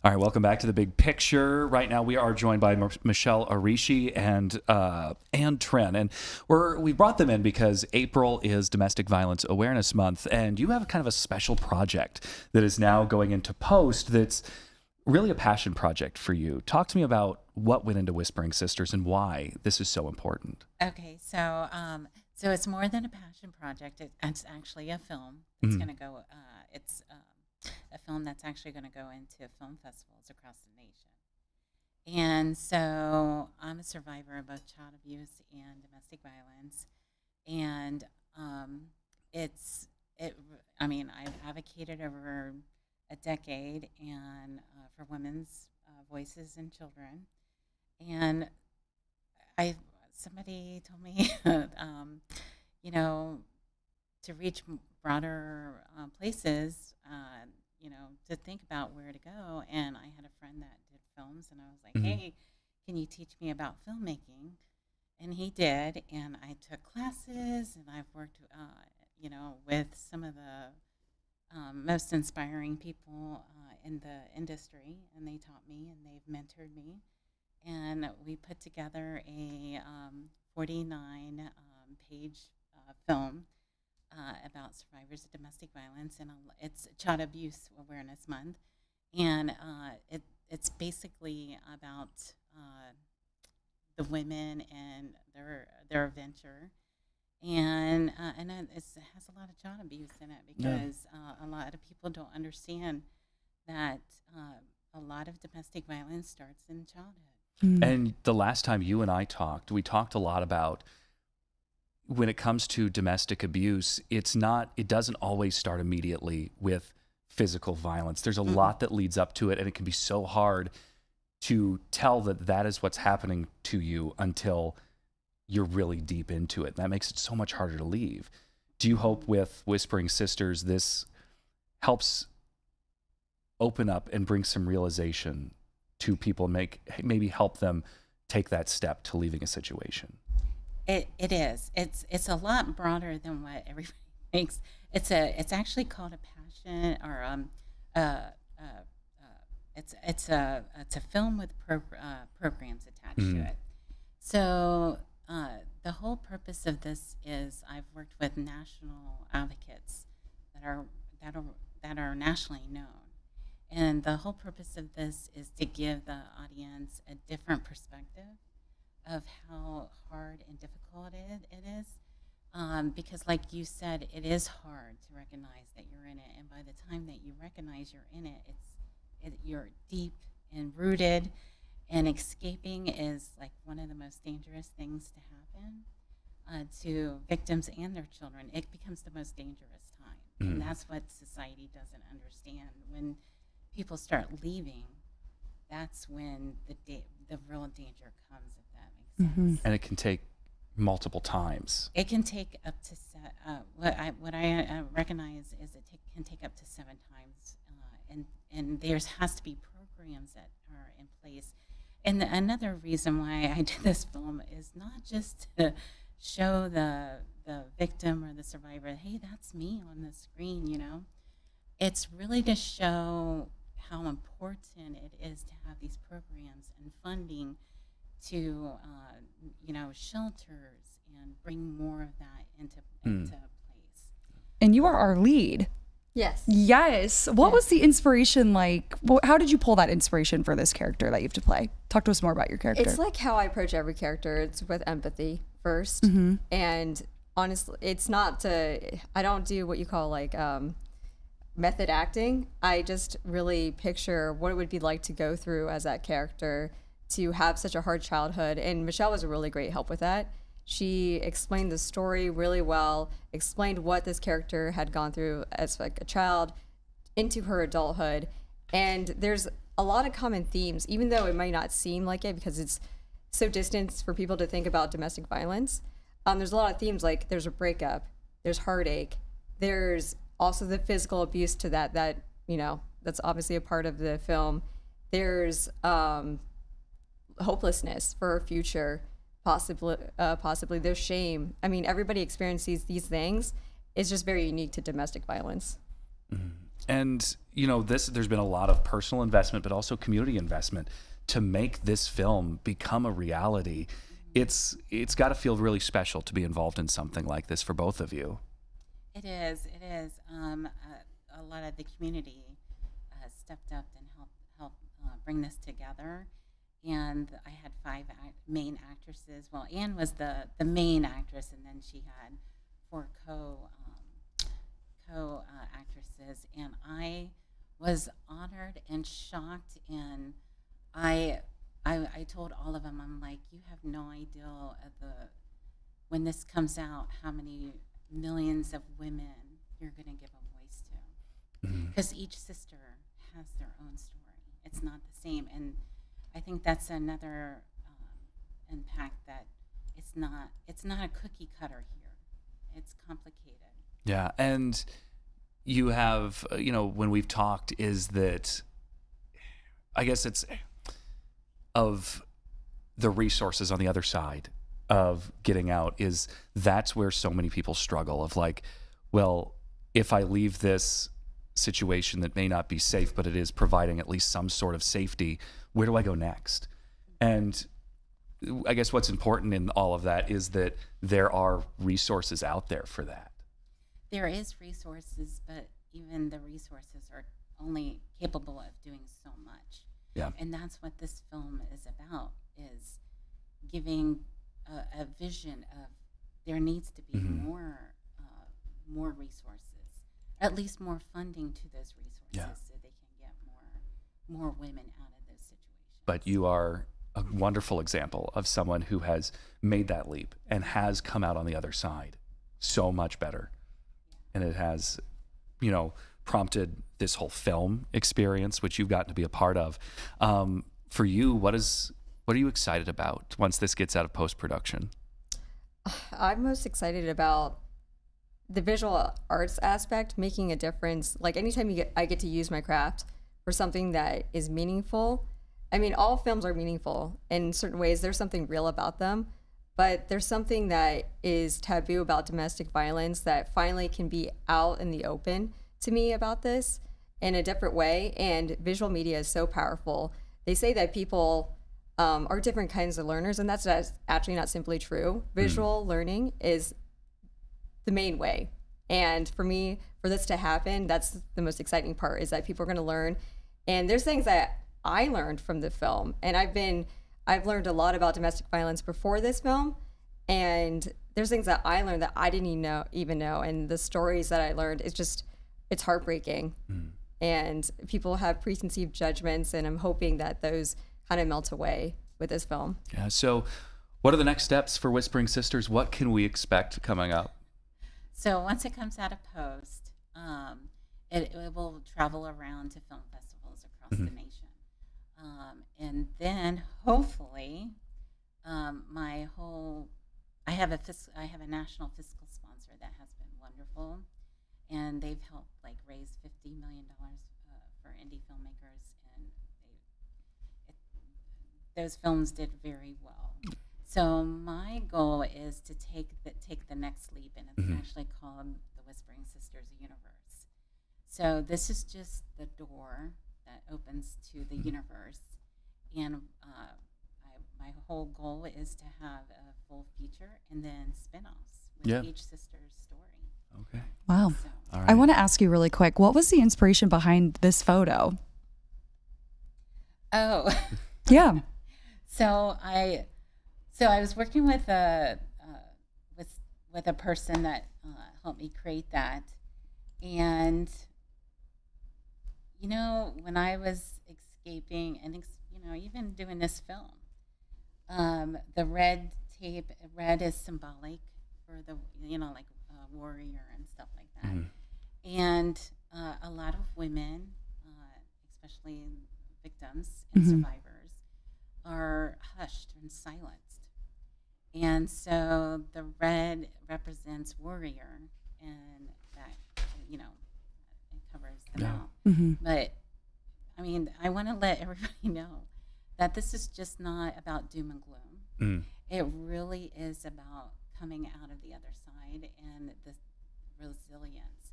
S2: All right, welcome back to The Big Picture. Right now, we are joined by Michelle Arishi and Trent. And we brought them in because April is Domestic Violence Awareness Month, and you have kind of a special project that is now going into post that's really a passion project for you. Talk to me about what went into Whispering Sisters and why this is so important.
S11: Okay, so it's more than a passion project. It's actually a film. It's going to go. It's a film that's actually going to go into film festivals across the nation. And so I'm a survivor of both child abuse and domestic violence, and I've advocated over a decade and for women's voices and children, and somebody told me to reach broader places, to think about where to go. And I had a friend that did films, and I was like, hey, can you teach me about filmmaking? And he did, and I took classes, and I've worked, with some of the most inspiring people in the industry, and they taught me, and they've mentored me. And we put together a 49-page film about survivors of domestic violence, and it's Child Abuse Awareness Month, and it's basically about the women and their adventure, and it has a lot of child abuse in it because a lot of people don't understand that a lot of domestic violence starts in childhood.
S2: And the last time you and I talked, we talked a lot about when it comes to domestic abuse, it doesn't always start immediately with physical violence. There's a lot that leads up to it, and it can be so hard to tell that is what's happening to you until you're really deep into it. That makes it so much harder to leave. Do you hope with Whispering Sisters this helps open up and bring some realization to people, maybe help them take that step to leaving a situation?
S11: It is. It's a lot broader than what everybody thinks. It's actually called a passion, or it's a film with programs attached to it. So the whole purpose of this is I've worked with national advocates that are nationally known, and the whole purpose of this is to give the audience a different perspective of how hard and difficult it is. because like you said, it is hard to recognize that you're in it, and by the time that you recognize you're in it, you're deep and rooted, and escaping is like one of the most dangerous things to happen to victims and their children. It becomes the most dangerous time, and that's what society doesn't understand. When people start leaving, that's when the real danger comes, if that makes sense.
S2: And it can take multiple times.
S11: It can take up to what I recognize is can take up to 7 times, and there has to be programs that are in place. And another reason why I did this film is not just to show the victim or the survivor, hey, that's me on the screen, you know. It's really to show how important it is to have these programs and funding to, shelters and bring more of that into place.
S1: And you are our lead. Yes. What was the inspiration like? How did you pull that inspiration for this character that you have to play? Talk to us more about your character.
S12: It's like how I approach every character. It's with empathy first. And honestly, it's not I don't do what you call like method acting. I just really picture what it would be like to go through as that character, to have such a hard childhood. And Michelle was a really great help with that. She explained the story really well, explained what this character had gone through as like a child into her adulthood. And there's a lot of common themes, even though it might not seem like it because it's so distant for people to think about domestic violence. There's a lot of themes, like there's a breakup, there's heartache, there's also the physical abuse to that, that's obviously a part of the film. There's hopelessness for a future. Possibly there's shame. I mean, everybody experiences these things. It's just very unique to domestic violence.
S2: And there's been a lot of personal investment, but also community investment to make this film become a reality. It's got to feel really special to be involved in something like this for both of you.
S11: It is. A lot of the community stepped up and helped bring this together. And I had 5 main actresses. Well, Anne was the main actress, and then she had 4 actresses. And I was honored and shocked. And I told all of them, I'm like, you have no idea when this comes out, how many millions of women you're going to give a voice to, because each sister has their own story. It's not the same. And I think that's another impact, that it's not a cookie cutter here. It's complicated.
S2: Yeah, and you have, when we've talked, is that, I guess it's of the resources on the other side of getting out, that's where so many people struggle of like, well, if I leave this situation that may not be safe, but it is providing at least some sort of safety, where do I go next? And I guess what's important in all of that is that there are resources out there for that.
S11: There is resources, but even the resources are only capable of doing so much.
S2: Yeah.
S11: And that's what this film is about, is giving a vision of there needs to be more resources, at least more funding to those resources, so they can get more women out of those situations.
S2: But you are a wonderful example of someone who has made that leap and has come out on the other side so much better. And it has, prompted this whole film experience, which you've gotten to be a part of. For you, what are you excited about once this gets out of post-production?
S12: I'm most excited about the visual arts aspect, making a difference. Like anytime I get to use my craft for something that is meaningful. I mean, all films are meaningful in certain ways. There's something real about them, but there's something that is taboo about domestic violence that finally can be out in the open to me about this in a different way. And visual media is so powerful. They say that people are different kinds of learners, and that's actually not simply true. Visual learning is the main way. And for me, for this to happen, that's the most exciting part, is that people are going to learn. And there's things that I learned from the film, and I've learned a lot about domestic violence before this film, And there's things that I learned that I didn't even know. And the stories that I learned, it's heartbreaking. And people have preconceived judgments, and I'm hoping that those kind of melt away with this film.
S2: Yeah. So what are the next steps for Whispering Sisters? What can we expect coming up?
S11: So once it comes out of post, it will travel around to film festivals across the nation. And then hopefully I have a national fiscal sponsor that has been wonderful, and they've helped like raise $50 million for indie filmmakers, and those films did very well. So my goal is to take the next leap, and it's actually called the Whispering Sisters universe. So this is just the door that opens to the universe, and my whole goal is to have a full feature and then spin-offs with each sister's story.
S2: Okay.
S1: Wow.
S11: So,
S2: All right.
S1: I want to ask you really quick, what was the inspiration behind this photo?
S11: oh,
S1: Yeah.
S11: so I was working with a person that helped me create that, and when I was escaping and even doing this film, the red tape, red is symbolic for the like warrior and stuff like that, and a lot of women, especially victims and survivors, are hushed and silenced, and so the red represents warrior, and that it covers them out. But I mean, I want to let everybody know that this is just not about doom and gloom. It really is about coming out of the other side and the resilience.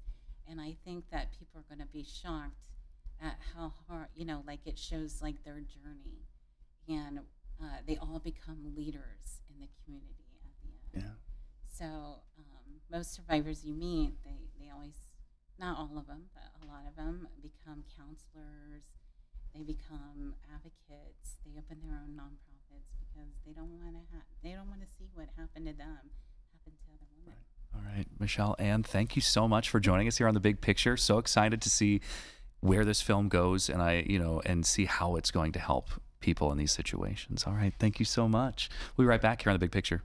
S11: And I think that people are going to be shocked at how hard, like it shows like their journey, and they all become leaders in the community at the end.
S2: Yeah.
S11: So most survivors you meet, they always, not all of them, but a lot of them become counselors. They become advocates. They open their own nonprofits because they don't want to see what happened to them happen to other women.
S2: All right, Michelle, Ann, thank you so much for joining us here on The Big Picture. So excited to see where this film goes, and and see how it's going to help people in these situations. All right, thank you so much. We'll be right back here on The Big Picture.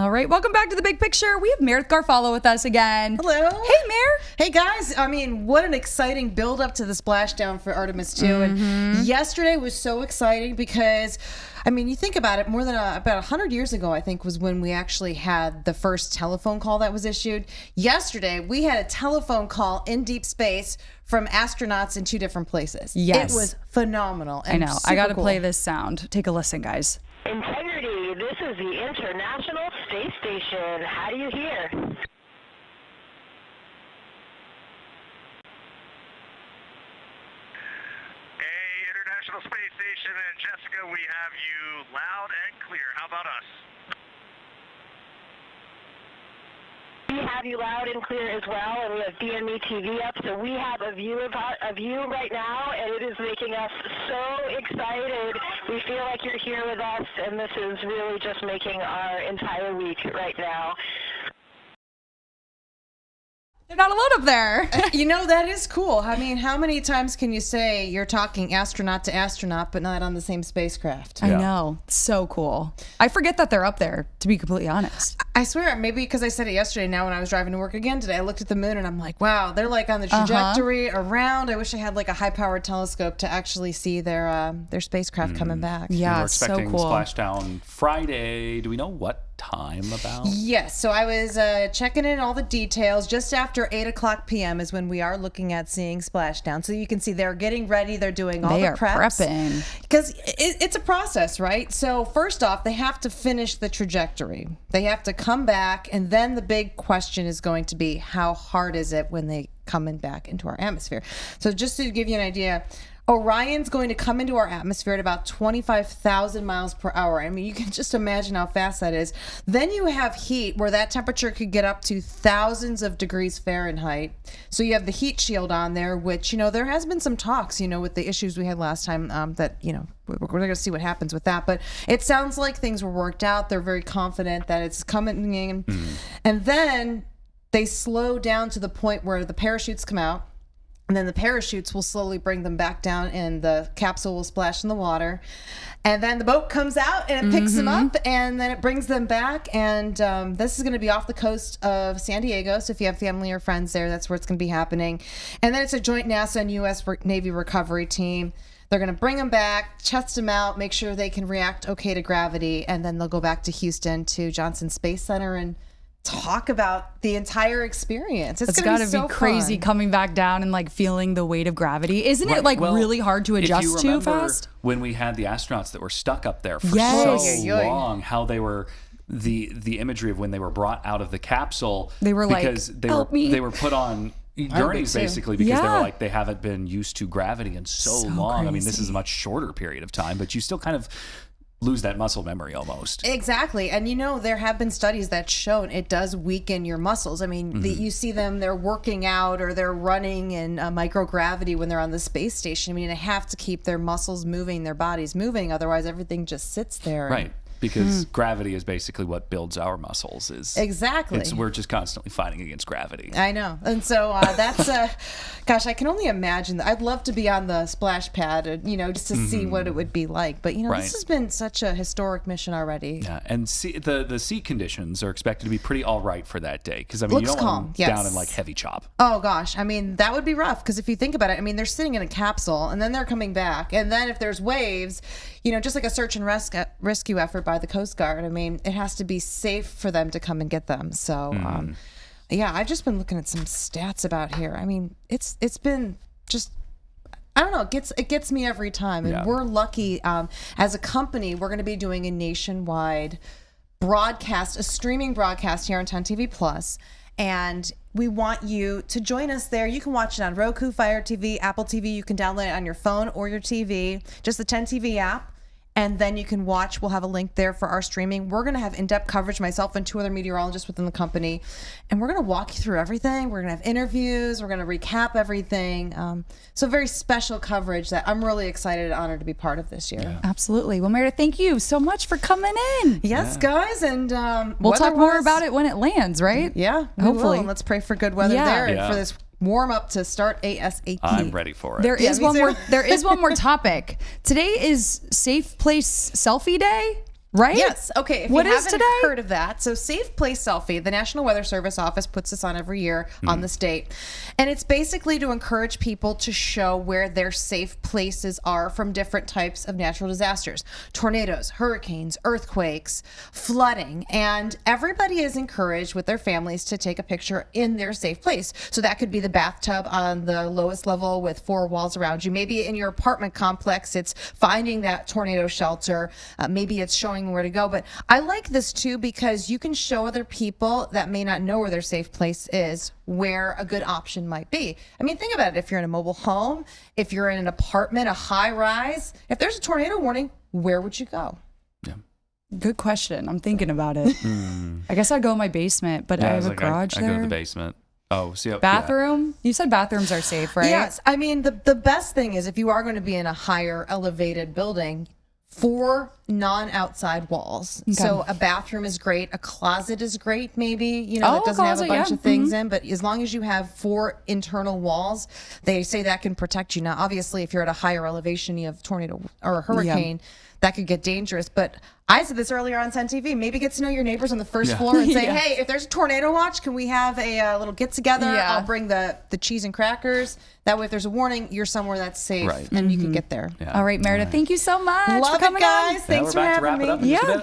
S1: All right, welcome back to The Big Picture. We have Meredith Garfalo with us again.
S13: Hello.
S1: Hey, Mare.
S13: Hey, guys. I mean, what an exciting build-up to the splashdown for Artemis 2. And yesterday was so exciting because, I mean, you think about it, more than about 100 years ago, I think, was when we actually had the first telephone call that was issued. Yesterday, we had a telephone call in deep space from astronauts in 2 different places.
S1: Yes.
S13: It was phenomenal.
S1: I know. I got to play this sound. Take a listen, guys.
S14: Integrity, this is the International Space Station. How do you hear?
S15: Hey, International Space Station and Jessica, we have you loud and clear. How about us?
S14: We have you loud and clear as well, and we have BME TV up, so we have a view of you right now, and it is making us so excited. We feel like you're here with us, and this is really just making our entire week right now.
S1: They're not alone up there.
S13: You know, that is cool. I mean, how many times can you say you're talking astronaut to astronaut, but not on the same spacecraft?
S1: I know. So cool. I forget that they're up there, to be completely honest.
S13: I swear, maybe because I said it yesterday, now when I was driving to work again today, I looked at the moon and I'm like, wow, they're like on the trajectory around. I wish I had like a high-powered telescope to actually see their spacecraft coming back.
S1: Yeah,
S2: we're
S1: so
S2: expecting
S1: cool.
S2: splashdown Friday. Do we know what time about?
S13: Yes, so I was checking in all the details. Just after 8 o'clock p.m. is when we are looking at seeing splashdown. So you can see they're getting ready. They're doing all
S1: They
S13: the
S1: are
S13: preps.
S1: prepping.
S13: Because it's a process, right? So first off, they have to finish the trajectory. They have to come back, and then the big question is going to be, how hard is it when they come back into our atmosphere? So just to give you an idea, Orion's going to come into our atmosphere at about 25,000 miles per hour. I mean, you can just imagine how fast that is. Then you have heat where that temperature could get up to thousands of degrees Fahrenheit. So you have the heat shield on there, which, you know, there has been some talks, you know, with the issues we had last time that, you know, we're going to see what happens with that. But it sounds like things were worked out. They're very confident that it's coming in. And then they slow down to the point where the parachutes come out. And then the parachutes will slowly bring them back down, and the capsule will splash in the water. And then the boat comes out, and it picks them up, and then it brings them back. And this is going to be off the coast of San Diego. So if you have family or friends there, that's where it's going to be happening. And then it's a joint NASA and U.S. Navy recovery team. They're going to bring them back, test them out, make sure they can react okay to gravity. And then they'll go back to Houston to Johnson Space Center and talk about the entire experience. It's
S1: got to
S13: so
S1: be crazy
S13: fun.
S1: coming back down and like feeling the weight of gravity. Isn't it like really hard to adjust
S2: if you
S1: to
S2: remember
S1: fast?
S2: When we had the astronauts that were stuck up there for
S1: Yes.
S2: so long, how they were the imagery of when they were brought out of the capsule,
S1: They were like,
S2: because
S1: "Help me."
S2: they were put on gurneys basically because they
S1: Yeah.
S2: were like they haven't been used to gravity in so long. I mean, this is a much shorter period of time, but you still kind of lose that muscle memory almost.
S13: Exactly. And you know, there have been studies that shown it does weaken your muscles. I mean, you see them, they're working out or they're running in microgravity when they're on the space station. I mean, they have to keep their muscles moving, their bodies moving. Otherwise, everything just sits there.
S2: Right. Because gravity is basically what builds our muscles.
S13: Exactly.
S2: We're just constantly fighting against gravity.
S13: I know. And so that's, gosh, I can only imagine that. I'd love to be on the splash pad, you know, just to see what it would be like. But, you know, this has been such a historic mission already.
S2: Yeah, and the sea conditions are expected to be pretty all right for that day. Because, I mean,
S13: Looks
S2: you don't
S13: calm,
S2: want them down in, like, heavy chop.
S13: Oh, gosh. I mean, that would be rough. Because if you think about it, I mean, they're sitting in a capsule, and then they're coming back. And then if there's waves, you know, just like a search and rescue effort by the Coast Guard, I mean, it has to be safe for them to come and get them. So, yeah, I've just been looking at some stats about here. I mean, it's been just, I don't know, it gets me every time. And we're lucky as a company, we're going to be doing a nationwide broadcast, a streaming broadcast here on 10 TV Plus. And we want you to join us there. You can watch it on Roku, Fire TV, Apple TV. You can download it on your phone or your TV, just the 10 TV app. And then you can watch. We'll have a link there for our streaming. We're going to have in-depth coverage, myself and 2 other meteorologists within the company. And we're going to walk you through everything. We're going to have interviews. We're going to recap everything. So very special coverage that I'm really excited and honored to be part of this year.
S1: Yeah. Absolutely. Well, Meredith, thank you so much for coming in.
S13: Yes, guys. And
S1: we'll talk more about it when it lands, right?
S13: Yeah,
S1: hopefully.
S13: And let's pray for good weather there and for this warm up to start ASAP.
S2: I'm ready for it.
S1: There is one more topic. Today is Safe Place Selfie Day. right?
S13: Yes. Okay. If
S1: What
S13: you
S1: is
S13: haven't
S1: today?
S13: heard of that, so Safe Place Selfie, the National Weather Service office puts this on every year on this date. And it's basically to encourage people to show where their safe places are from different types of natural disasters. Tornadoes, hurricanes, earthquakes, flooding. And everybody is encouraged with their families to take a picture in their safe place. So that could be the bathtub on the lowest level with 4 walls around you. Maybe in your apartment complex, it's finding that tornado shelter. Maybe it's showing where to go. But I like this too because you can show other people that may not know where their safe place is where a good option might be. I mean, think about it. If you're in a mobile home, if you're in an apartment, a high rise, if there's a tornado warning, where would you go?
S1: Good question. I'm thinking about it. I guess I'd go in my basement, but I have a garage
S2: I
S1: there.
S2: go to the basement. Oh, see,
S1: Bathroom? You said bathrooms are safe, right?
S13: Yes. I mean, the best thing is if you are going to be in a higher elevated building, 4 non-outside walls.
S1: Okay.
S13: So a bathroom is great. A closet is great, maybe, you know, that
S1: Oh,
S13: doesn't have a
S1: closet,
S13: bunch
S1: yeah.
S13: of things in, but as long as you have 4 internal walls, they say that can protect you. Now, obviously, if you're at a higher elevation, you have tornado or a hurricane, that could get dangerous. But I said this earlier on Sun TV, maybe get to know your neighbors on the first floor and say, hey, if there's a tornado watch, can we have a little get together?
S1: Yeah.
S13: I'll bring the cheese and crackers. That way, if there's a warning, you're somewhere that's safe and you can get there.
S1: All right, Meredith, thank you so much
S13: Love
S1: for coming
S13: it, guys.
S1: on.
S13: Thanks for having me.
S1: Yeah.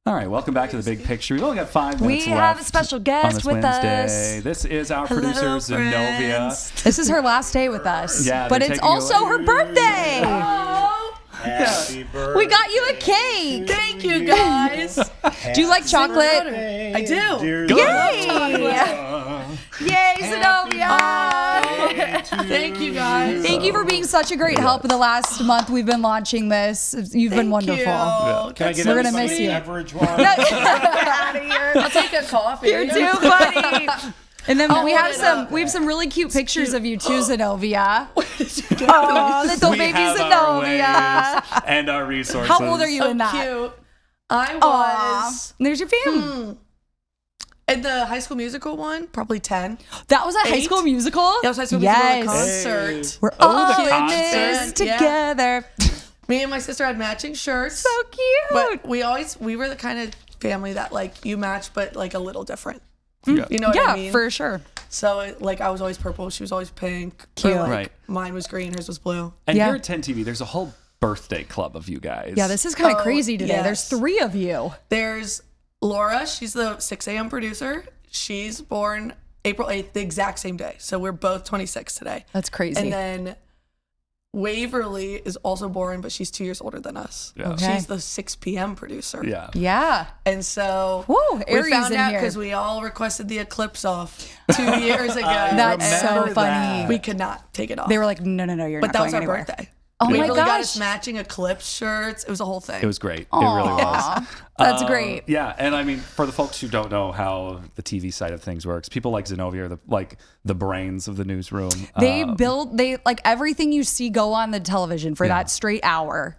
S2: All right, welcome back to the big picture. We've only got 5 minutes
S1: We
S2: left
S1: have a special guest
S2: on this
S1: with
S2: Wednesday.
S1: us.
S2: This is our producer, Zenobia.
S1: This is her last day with us.
S2: Yeah,
S1: but
S2: they're
S1: it's
S2: taking
S1: also her birthday.
S10: Happy birthday.
S1: We got you a cake.
S16: Thank you, guys.
S1: Do you like chocolate?
S16: I do.
S1: Yay! Yay, Zenobia!
S16: Thank you, guys.
S1: Thank you for being such a great help in the last month we've been launching this. You've been wonderful.
S10: Can I get
S1: We're gonna miss you.
S10: beverage water?
S1: Get out of here.
S16: I'll take a coffee.
S1: You're too funny. And then we have
S16: hold it
S1: some really cute pictures of you too, Zenobia. Oh, little
S2: We
S1: baby
S2: have our
S1: Zenobia.
S2: ways and our resources.
S1: How old are you
S16: So
S1: in that?
S16: cute. I
S1: Aw,
S16: was
S1: there's your family.
S16: in the High School Musical one, probably 10.
S1: That was a High
S16: 8?
S1: School Musical?
S16: That was High School
S1: Yes.
S16: Musical, the concert.
S1: We're
S2: Oh,
S1: all
S2: the
S1: in this
S16: concert. Yeah.
S1: together.
S16: Me and my sister had matching shirts.
S1: So cute.
S16: But we were the kind of family that like you match, but like a little different.
S2: Yeah.
S16: You know what I mean?
S1: for sure.
S16: So I was always purple, she was always pink.
S1: Cute.
S16: Or, like,
S2: Right.
S16: Mine was green, hers was blue.
S2: And
S1: Yeah.
S2: here at 10 TV, there's a whole birthday club of you guys.
S1: Yeah, this is kind of
S16: Oh,
S1: crazy today.
S16: yes.
S1: There's 3 of you.
S16: There's Laura, she's the 6 a.m. producer. She's born April 8th, the exact same day. So we're both 26 today.
S1: That's crazy.
S16: And then Waverly is also boring, but she's 2 years older than us.
S2: Yeah.
S1: Okay.
S16: She's the 6 p.m. producer.
S2: Yeah.
S1: Yeah.
S16: And so
S1: Woo,
S16: we
S1: Aries
S16: found
S1: in
S16: out
S1: here.
S16: because we all requested the eclipse off 2 years ago.
S1: That's so
S2: remember
S1: funny.
S2: that.
S16: We could not take it off.
S1: They were like, no, you're
S16: but
S1: not
S16: that
S1: going
S16: was our
S1: anywhere.
S16: birthday.
S1: Oh my
S16: Waverly got
S1: gosh.
S16: us matching eclipse shirts. It was a whole thing.
S2: It was great. It
S1: Aw,
S2: really was.
S1: that's great.
S2: Yeah, and I mean, for the folks who don't know how the TV side of things works, people like Zenobia are the brains of the newsroom.
S1: They like everything you see go on the television for that straight hour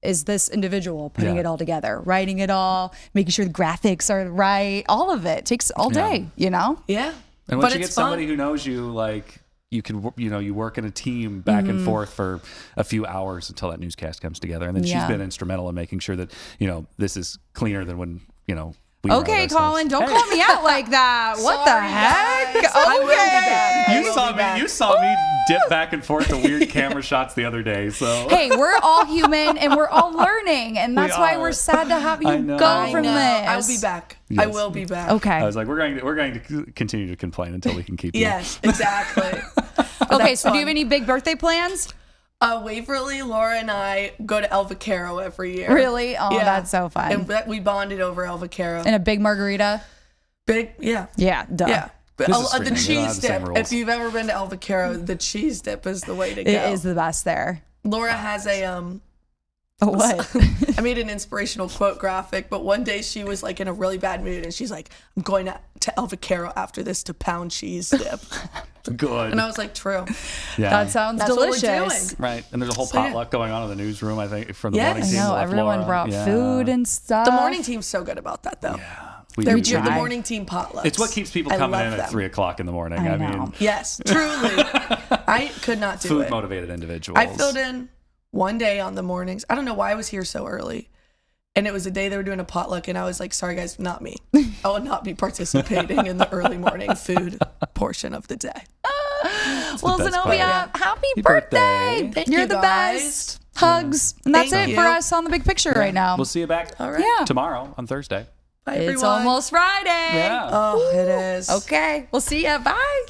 S1: is this individual putting it all together, writing it all, making sure the graphics are right. All of it takes all day, you know?
S16: Yeah.
S2: And once you get somebody who knows you, like, you can, you work in a team back and forth for a few hours until that newscast comes together. And then she's been instrumental in making sure that, this is cleaner than when, we wrote
S1: Okay,
S2: ourselves.
S1: Collin, don't call me out like that. What the heck?
S16: guys. I will be back. I
S2: You
S16: will
S2: saw
S16: be
S2: me.
S16: back.
S2: You saw me dip back and forth to weird camera shots the other day. So
S1: Hey, we're all human and we're all learning, and that's why we're sad to have you go from this.
S16: I will be back.
S2: Yes.
S16: I will be back.
S1: Okay.
S2: I was like, we're going to continue to complain until we can keep you.
S16: Yes, exactly.
S1: Okay, so do you have any big birthday plans?
S16: Waverly, Laura, and I go to El Vaquero every year.
S1: Really? Oh, that's so fun.
S16: And we bonded over El Vaquero.
S1: And a big margarita?
S16: Big, yeah.
S1: Yeah, duh.
S16: Yeah. But
S2: This is
S16: the
S2: streaming. We don't have
S16: cheese
S2: the same
S16: dip.
S2: rules.
S16: If you've ever been to El Vaquero, the cheese dip is the way to go.
S1: It is the best there.
S16: Laura has a
S1: What?
S16: I made an inspirational quote graphic, but one day she was like in a really bad mood and she's like, I'm going to El Vaquero after this to pound cheese dip.
S2: Good.
S16: And I was like, true.
S2: Yeah.
S1: That sounds
S16: That's what we're
S1: delicious.
S16: doing.
S2: Right. And there's a whole
S16: So, yeah.
S2: potluck going on in the newsroom, I think, from the
S16: Yes.
S2: morning
S1: I
S2: team.
S1: know,
S2: left
S1: everyone
S2: Laura.
S1: brought
S2: Yeah.
S1: food and stuff.
S16: The morning team's so good about that, though.
S2: We
S16: They're
S2: do.
S16: the morning team potlucks.
S2: It's what keeps people
S16: I
S2: coming
S16: love
S2: in at
S16: them.
S2: 3 o'clock in the morning.
S1: I
S2: I
S1: know.
S2: mean,
S16: Yes, truly. I could not do
S2: food
S16: it.
S2: motivated individuals.
S16: I filled in one day on the mornings. I don't know why I was here so early. And it was the day they were doing a potluck, and I was like, sorry, guys, not me. I will not be participating in the early morning food portion of the day.
S1: Well,
S2: best
S1: Zenobia,
S2: part.
S1: happy birthday.
S16: Thank
S1: You're
S16: you,
S1: the
S16: guys.
S1: best. Hugs. And that's
S16: Thank
S1: it
S16: you.
S1: for us on the big picture right now.
S2: We'll see you back
S16: All right.
S1: Yeah.
S2: tomorrow on Thursday.
S16: Bye,
S1: It's
S16: everyone.
S1: almost Friday.
S2: Yeah.
S16: Oh, it is.
S1: Okay. We'll see ya. Bye.